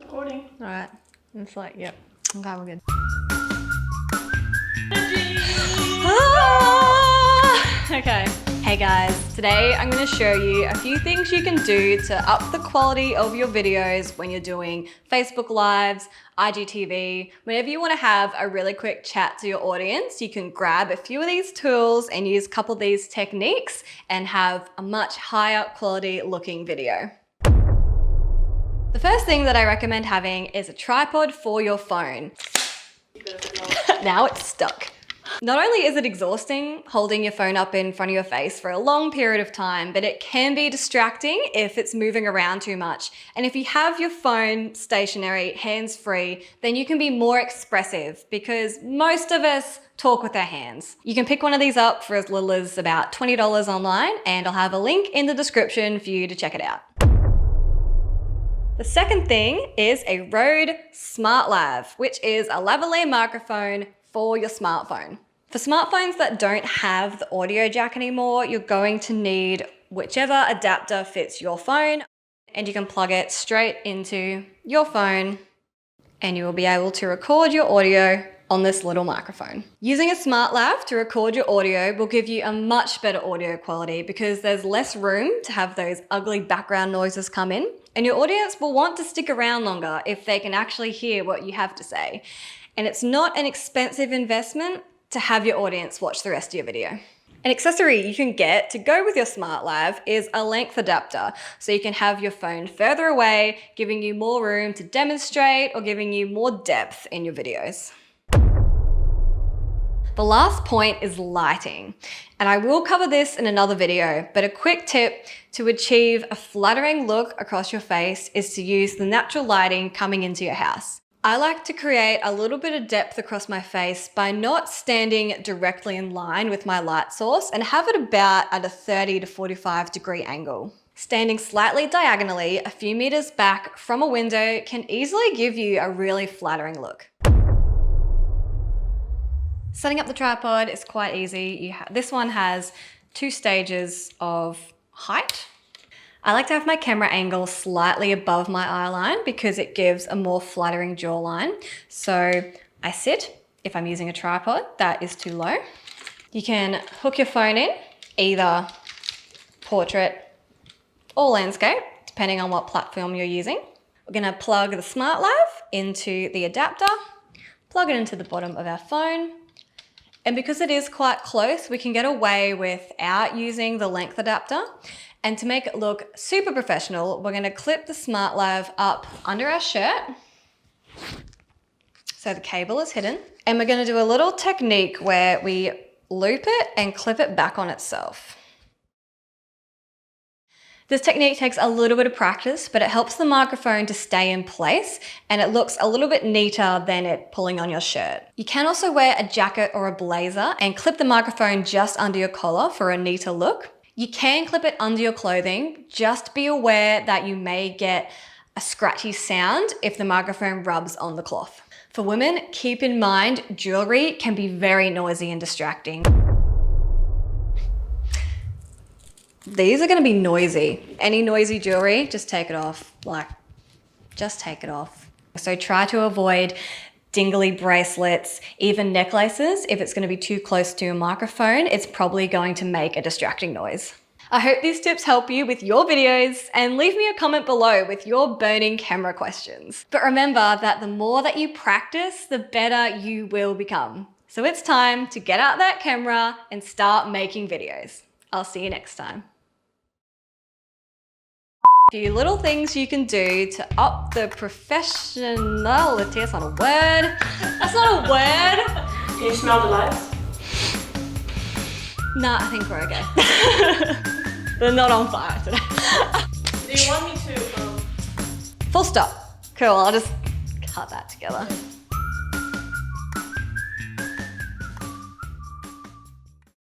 recording. All right. It's like, yep. Okay, we're good. Okay. Hey guys, today I'm going to show you a few things you can do to up the quality of your videos when you're doing Facebook Lives, IGTV. Whenever you want to have a really quick chat to your audience, you can grab a few of these tools and use a couple of these techniques and have a much higher quality looking video. The first thing that I recommend having is a tripod for your phone. Now it's stuck. Not only is it exhausting holding your phone up in front of your face for a long period of time, but it can be distracting if it's moving around too much. And if you have your phone stationary, hands-free, then you can be more expressive because most of us talk with our hands. You can pick one of these up for as little as about $20 online, and I'll have a link in the description for you to check it out. The second thing is a RODE SmartLav, which is a lavalier microphone for your smartphone. For smartphones that don't have the audio jack anymore, you're going to need whichever adapter fits your phone, and you can plug it straight into your phone and you will be able to record your audio on this little microphone. Using a SmartLav to record your audio will give you a much better audio quality because there's less room to have those ugly background noises come in, and your audience will want to stick around longer if they can actually hear what you have to say. And it's not an expensive investment to have your audience watch the rest of your video. An accessory you can get to go with your SmartLav is a length adapter, so you can have your phone further away, giving you more room to demonstrate or giving you more depth in your videos. The last point is lighting, and I will cover this in another video, but a quick tip to achieve a flattering look across your face is to use the natural lighting coming into your house. I like to create a little bit of depth across my face by not standing directly in line with my light source and have it about at a 30 to 45 degree angle. Standing slightly diagonally a few meters back from a window can easily give you a really flattering look. Setting up the tripod is quite easy. This one has 2 stages of height. I like to have my camera angle slightly above my eye line because it gives a more flattering jawline. So I sit, if I'm using a tripod that is too low. You can hook your phone in, either portrait or landscape, depending on what platform you're using. We're gonna plug the SmartLav into the adapter, plug it into the bottom of our phone. And because it is quite close, we can get away without using the length adapter. And to make it look super professional, we're gonna clip the SmartLav up under our shirt so the cable is hidden. And we're gonna do a little technique where we loop it and clip it back on itself. This technique takes a little bit of practice, but it helps the microphone to stay in place and it looks a little bit neater than it pulling on your shirt. You can also wear a jacket or a blazer and clip the microphone just under your collar for a neater look. You can clip it under your clothing, just be aware that you may get a scratchy sound if the microphone rubs on the cloth. For women, keep in mind jewelry can be very noisy and distracting. These are gonna be noisy. Any noisy jewelry, just take it off. Just take it off. So try to avoid dingly bracelets, even necklaces. If it's going to be too close to a microphone, it's probably going to make a distracting noise. I hope these tips help you with your videos, and leave me a comment below with your burning camera questions. But remember that the more that you practice, the better you will become. So it's time to get out that camera and start making videos. I'll see you next time. A few little things you can do to up the professionality. That's not a word. That's not a word. Can you smell the lights? Nah, I think we're okay. They're not on fire today. Do you want me to? Full stop. Cool, I'll just cut that together.